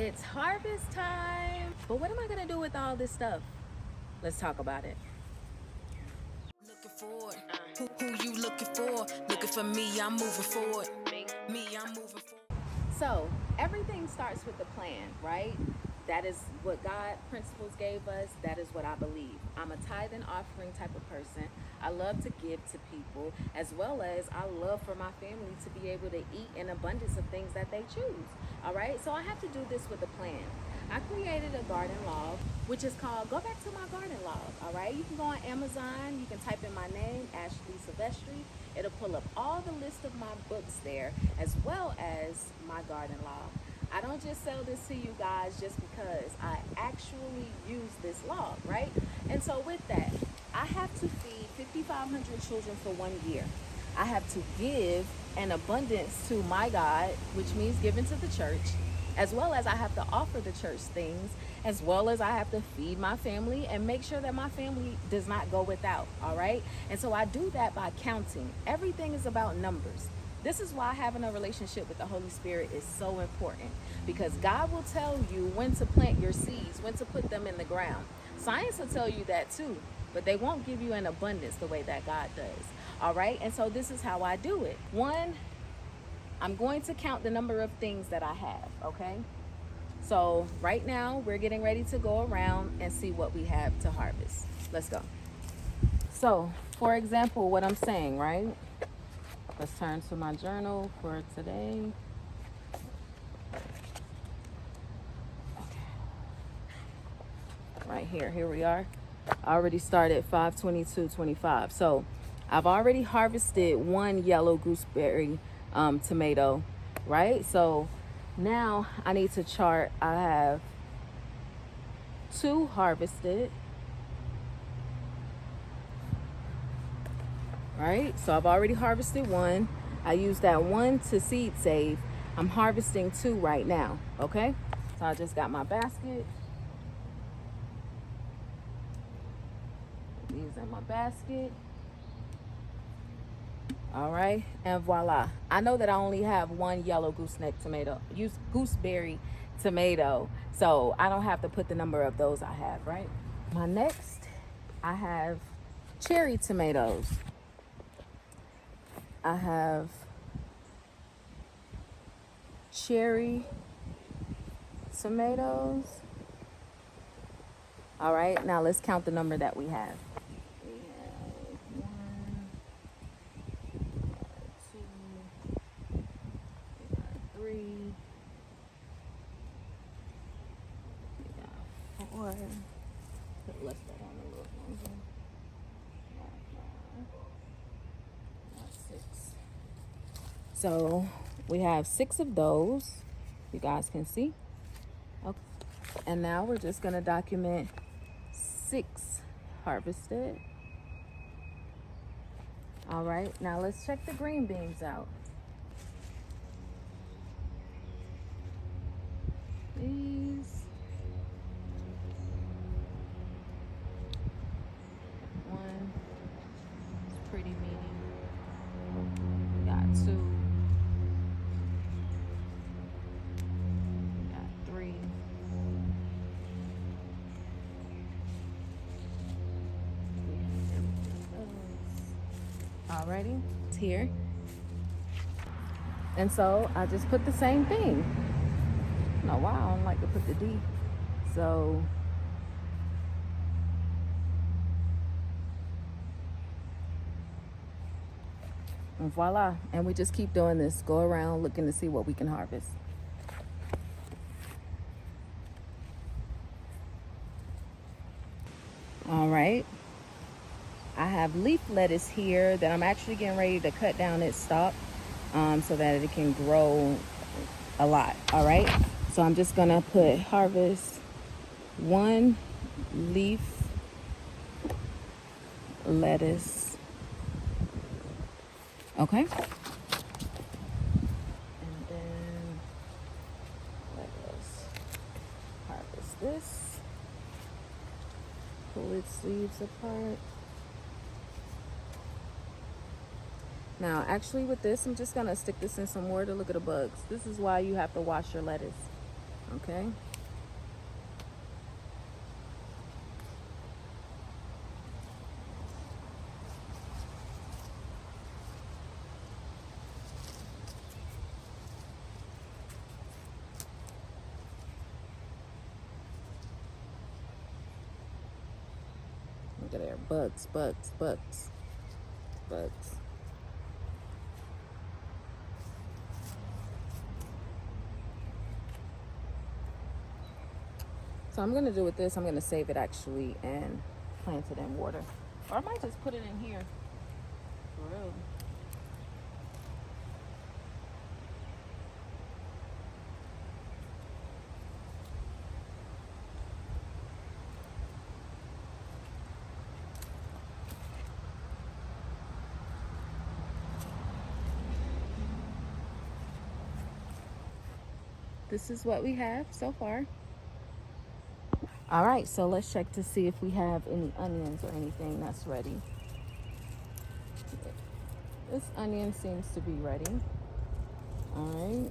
It's harvest time. But what am I gonna do with all this stuff? Let's talk about it. Looking forward. Who you looking for? Looking for me, I'm moving forward. I'm moving forward. So everything starts with the plan, right? That is what God principles gave us. That is what I believe. I'm a tithe and offering type of person. I love to give to people, as well as I love for my family to be able to eat an abundance of things that they choose. All right, so I have to do this with a plan. I created a garden log, which is called Go Back to My Garden Log. All right, you can go on Amazon, you can type in my name, Ashley Silvestri. It'll pull up all the list of my books there, as well as my garden log. I don't just sell this to you guys just because I actually use this log, right? And so with that, I have to feed 5,500 children for 1 year. I have to give an abundance to my God, which means giving to the church, as well as I have to offer the church things, as well as I have to feed my family and make sure that my family does not go without, all right? And so I do that by counting. Everything is about numbers. This is why having a relationship with the Holy Spirit is so important, because God will tell you when to plant your seeds, when to put them in the ground. Science will tell you that too, but they won't give you an abundance the way that God does, all right? And so this is how I do it. One, I'm going to count the number of things that I have, okay? So right now we're getting ready to go around and see what we have to harvest. Let's go. So for example, what I'm saying, right? Let's turn to my journal for today. Okay. Right here we are. I already started 5/22/25. So I've already harvested one yellow gooseberry tomato, right? So now I need to chart. I have 2 harvested, right? So I've already harvested 1. I used that 1 to seed save. I'm harvesting 2 right now, okay? So I just got my basket. These in my basket. All right, and voila. I know that I only have 1 yellow gooseberry tomato, so I don't have to put the number of those I have, right? My next, I have cherry tomatoes. I have cherry tomatoes. All right, now let's count the number that we have. We have 1, 2, 3, we got 4. Put less that on a little longer. 6. So we have 6 of those. You guys can see. Okay. And now we're just gonna document 6 harvested. All right, now let's check the green beans out. These. 1. It's pretty meaty. We got 2. We got 3. Alrighty, it's here. And so I just put the same thing. I don't know why I don't like to put the D. So and voila. And we just keep doing this. Go around looking to see what we can harvest. All right. I have leaf lettuce here that I'm actually getting ready to cut down its stalk so that it can grow a lot. All right. So I'm just gonna put harvest 1 leaf lettuce. Okay. And then let us harvest this. Pull its leaves apart. Now, actually with this, I'm just gonna stick this in some water. Look at the bugs. This is why you have to wash your lettuce. Okay. Look at there. Bugs, bugs, bugs, bugs. So I'm gonna do with this, I'm gonna save it actually and plant it in water. Or I might just put it in here. For real. This is what we have so far. All right, so let's check to see if we have any onions or anything that's ready. This onion seems to be ready. All right.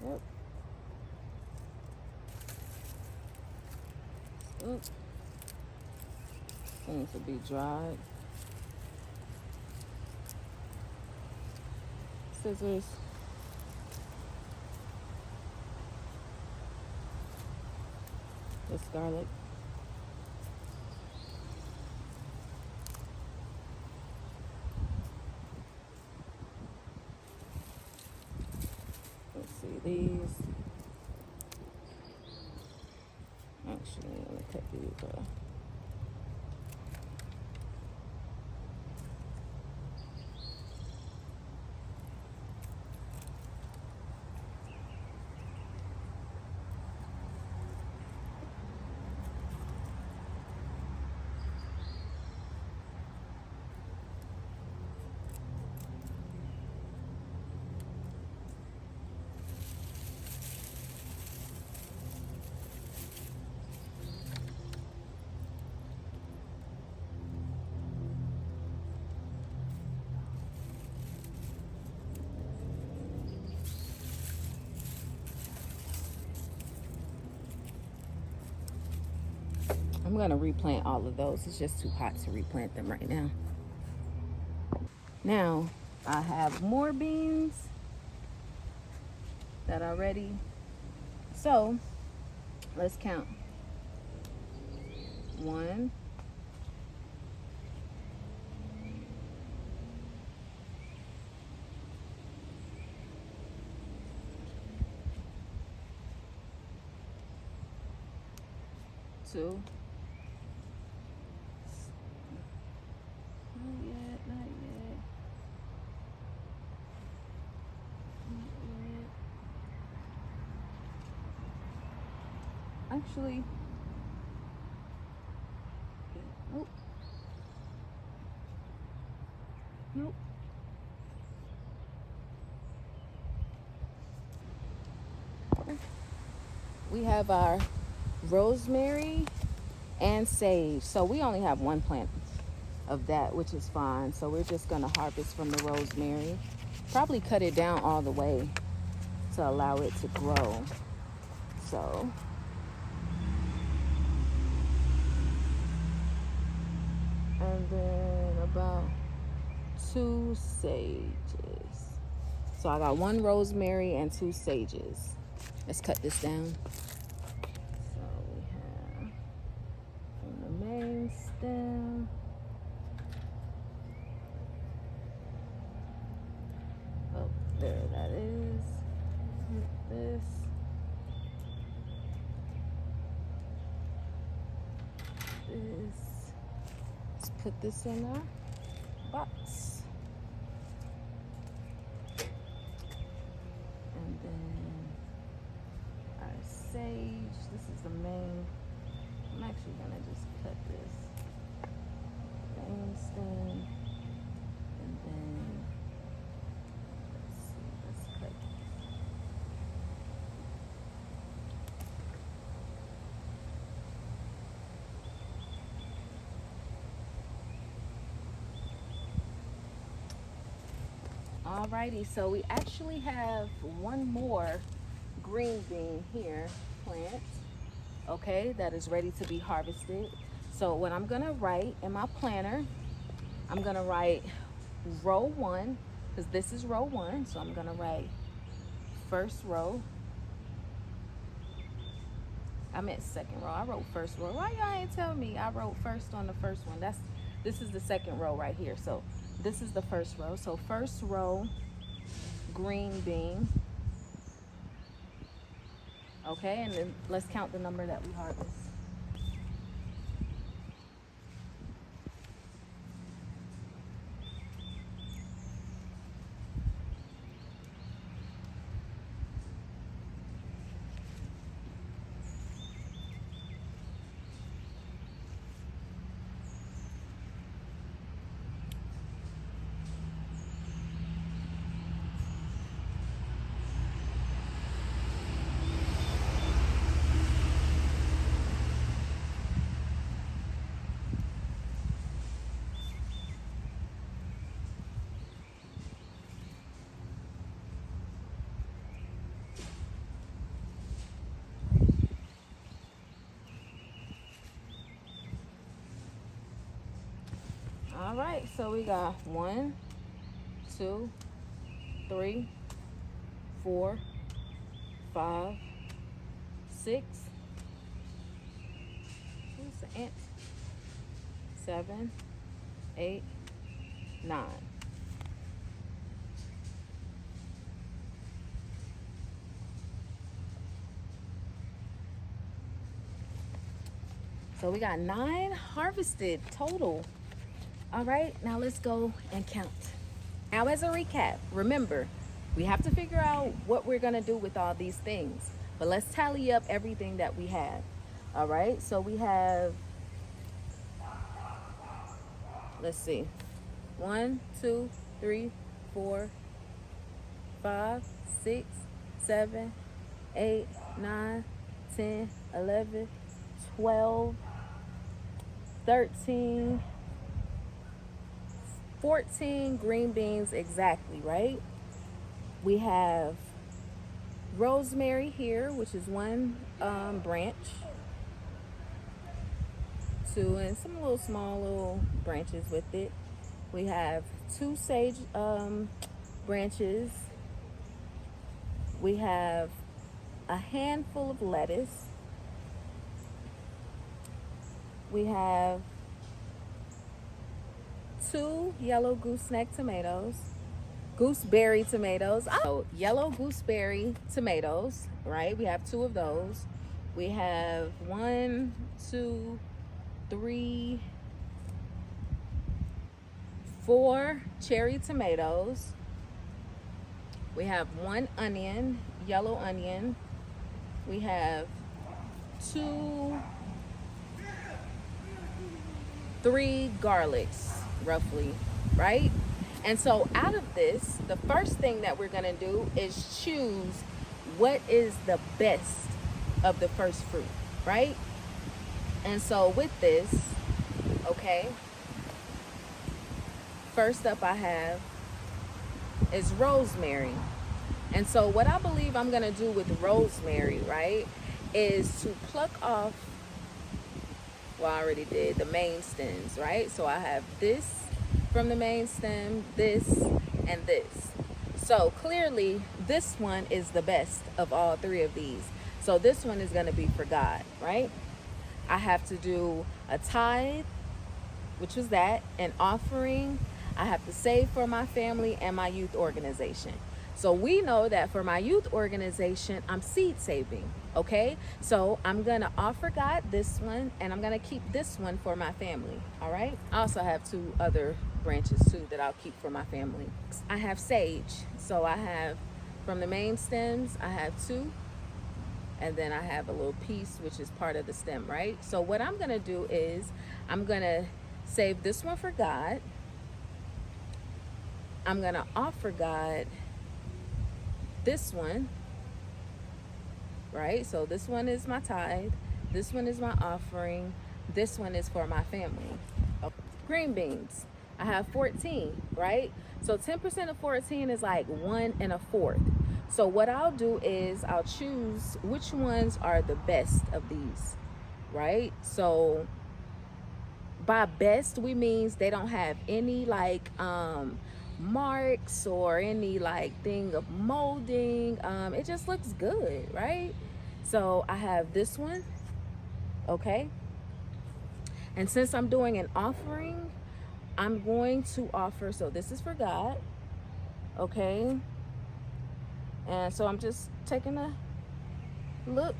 Yep. Oop. Seems to be dried. Scissors. This garlic. Let's see these. Actually, let me cut these off. I'm gonna replant all of those. It's just too hot to replant them right now. Now, I have more beans that are ready. So, let's count. 1, 2. Not yet, not yet. Not yet. Actually, nope. Nope. We have our rosemary and sage. So we only have one plant of that, which is fine. So we're just gonna harvest from the rosemary. Probably cut it down all the way to allow it to grow. So and then about 2 sages. So I got 1 rosemary and 2 sages. Let's cut this down. So we have from the main stem. Oh, there that is. This. This. Let's put this in our box. And then our sage. This is the main. I'm actually gonna just cut this main stem, and then let's see. Let's cut. Alrighty, so we actually have one more green bean here, plant, okay, that is ready to be harvested. So what I'm gonna write in my planner, I'm gonna write row 1, because this is row 1, so I'm gonna write first row. I meant second row. I wrote first row. Why y'all ain't tell me I wrote first on the first one? This is the second row right here. So this is the first row. So first row, green bean. Okay, and then let's count the number that we harvest. All right, so we got 1, 2, 3, 4, 5, 6. Who's the ant? 7, 8, 9. So we got 9 harvested total. All right, now let's go and count. Now, as a recap, remember, we have to figure out what we're gonna do with all these things. But let's tally up everything that we have. All right, so we have, let's see, 1, 2, 3, 4, 5, 6, 7, 8, 9, 10, 11, 12, 13, 14 green beans exactly, right? We have rosemary here, which is 1 branch, 2, and some little small little branches with it. We have 2 sage branches. We have a handful of lettuce. We have 2 yellow gooseneck tomatoes, gooseberry tomatoes. Oh, yellow gooseberry tomatoes, right? We have 2 of those. We have 1, 2, 3, 4 cherry tomatoes. We have 1 onion, yellow onion. We have 3 garlics, roughly, right? And so out of this, the first thing that we're gonna do is choose what is the best of the first fruit, right? And so with this, okay, first up I have is rosemary. And so what I believe I'm gonna do with rosemary, right, is to pluck off, well, I already did the main stems, right? So I have this from the main stem, this, and this. So clearly this one is the best of all 3 of these. So this one is gonna be for God, right? I have to do a tithe, which was that, an offering. I have to save for my family and my youth organization. So we know that for my youth organization, I'm seed saving, okay? So I'm gonna offer God this one, and I'm gonna keep this one for my family, all right? I also have 2 other branches too that I'll keep for my family. I have sage, so I have from the main stems, I have 2, and then I have a little piece which is part of the stem, right? So what I'm gonna do is I'm gonna save this one for God. I'm gonna offer God this one, right? So this one is my tithe, this one is my offering, this one is for my family. Green beans. I have 14, right? So 10% of 14 is like 1 1/4. So what I'll do is I'll choose which ones are the best of these, right? So by best, we means they don't have any like marks or any like thing of molding. It just looks good, right? So I have this one, okay? And since I'm doing an offering, I'm going to offer, so this is for God, okay? And so I'm just taking a look,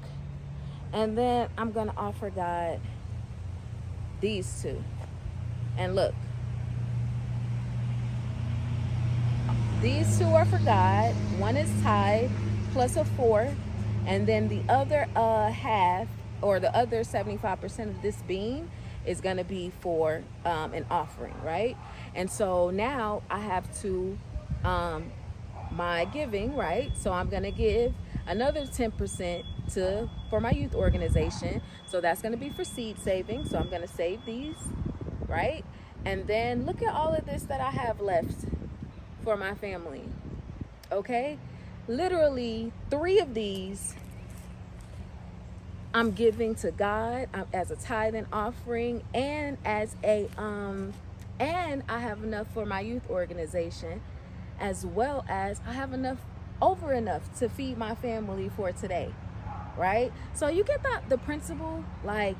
and then I'm gonna offer God these two. And look, these two are for God. One is tithe plus a 4, and then the other half, or the other 75% of this bean is going to be for an offering, right? And so now I have to my giving, right? So I'm going to give another 10% for my youth organization. So that's going to be for seed saving. So I'm going to save these, right? And then look at all of this that I have left for my family, okay? Literally 3 of these I'm giving to God as a tithe and offering, and as a and I have enough for my youth organization, as well as I have enough to feed my family for today, right? So you get the principle. Like,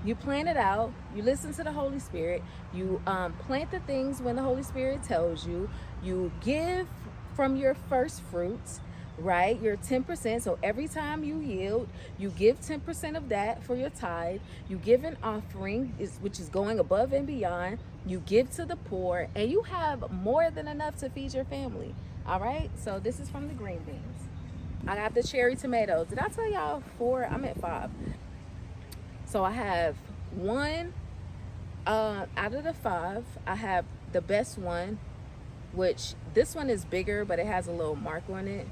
you plan it out, you listen to the Holy Spirit, you plant the things when the Holy Spirit tells you, you give from your first fruits, right? Your 10%. So every time you yield, you give 10% of that for your tithe. You give an offering, which is going above and beyond. You give to the poor, and you have more than enough to feed your family. All right. So this is from the green beans. I got the cherry tomatoes. Did I tell y'all 4? I'm at 5. So I have 1 out of the 5. I have the best one, which this one is bigger, but it has a little mark on it.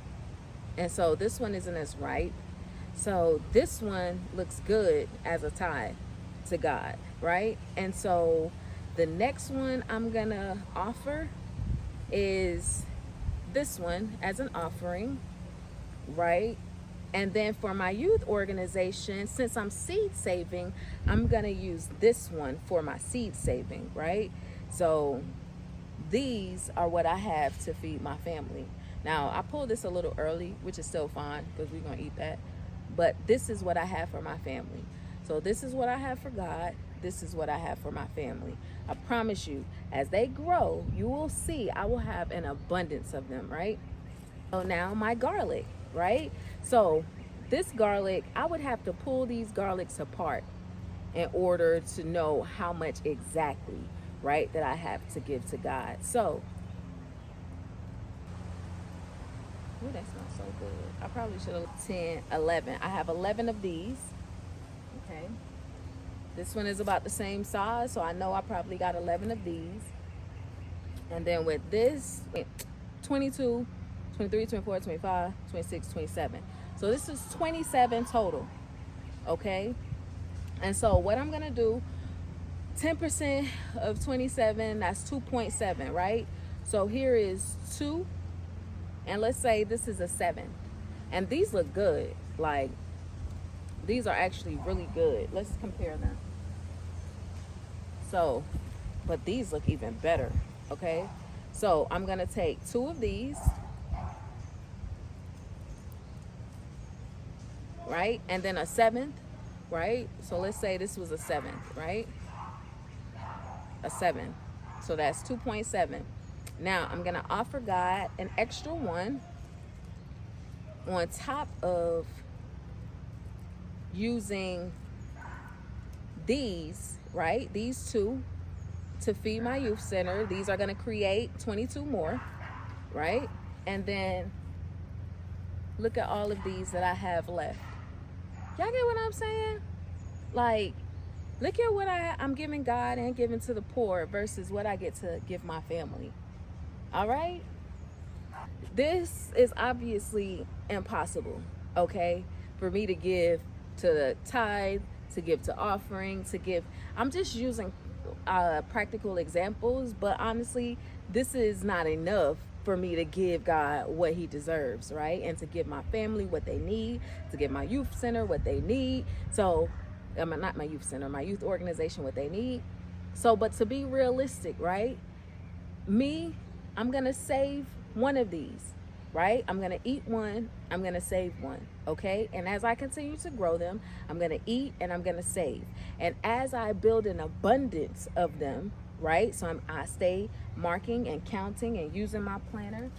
And so this one isn't as ripe. So this one looks good as a tithe to God, right? And so the next one I'm gonna offer is this one as an offering, right? And then for my youth organization, since I'm seed saving, I'm gonna use this one for my seed saving, right? So these are what I have to feed my family. Now, I pulled this a little early, which is still fine because we're going to eat that. But this is what I have for my family. So this is what I have for God. This is what I have for my family. I promise you, as they grow, you will see I will have an abundance of them, right? So now my garlic, right? So this garlic, I would have to pull these garlics apart in order to know how much exactly, right, that I have to give to God. So, ooh, that smells so good. I probably should have 10, 11. I have 11 of these. Okay. This one is about the same size, so I know I probably got 11 of these. And then with this, 22, 23, 24, 25, 26, 27. So this is 27 total. Okay. And so what I'm going to do, 10% of 27, that's 2.7, right? So here is 2. And let's say this is a 7. And these look good. Like, these are actually really good. Let's compare them. So, but these look even better, okay? So I'm going to take 2 of these, right? And then a 7th, right? So let's say this was a 7th, right? A 7. So that's 2.7. Now I'm going to offer God an extra 1 on top of using these, right? These 2 to feed my youth center. These are going to create 22 more, right? And then look at all of these that I have left. Y'all get what I'm saying? Like, look at what I'm giving God and giving to the poor versus what I get to give my family. All right? This is obviously impossible, okay? For me to give to the tithe, to give to offering, to give. I'm just using practical examples, but honestly, this is not enough for me to give God what he deserves, right? And to give my family what they need, to give my youth center what they need. So, not my youth center, my youth organization what they need. So, but to be realistic, right? I'm going to save one of these, right? I'm going to eat one, I'm going to save one, okay? And as I continue to grow them, I'm going to eat and I'm going to save. And as I build an abundance of them, right? So I stay marking and counting and using my planner,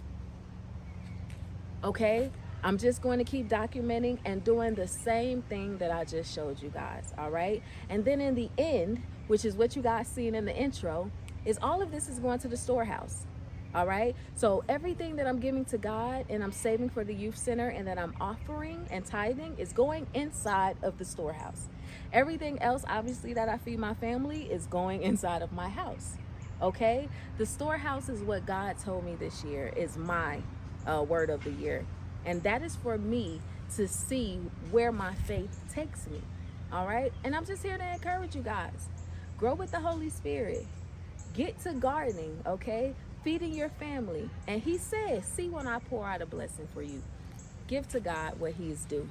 okay? I'm just going to keep documenting and doing the same thing that I just showed you guys, all right? And then in the end, which is what you guys seen in the intro, is all of this is going to the storehouse. All right. So everything that I'm giving to God and I'm saving for the youth center and that I'm offering and tithing is going inside of the storehouse. Everything else, obviously, that I feed my family is going inside of my house. Okay. The storehouse is what God told me this year is my word of the year. And that is for me to see where my faith takes me. All right. And I'm just here to encourage you guys. Grow with the Holy Spirit. Get to gardening, okay? Feeding your family. And he says, see when I pour out a blessing for you. Give to God what he is due.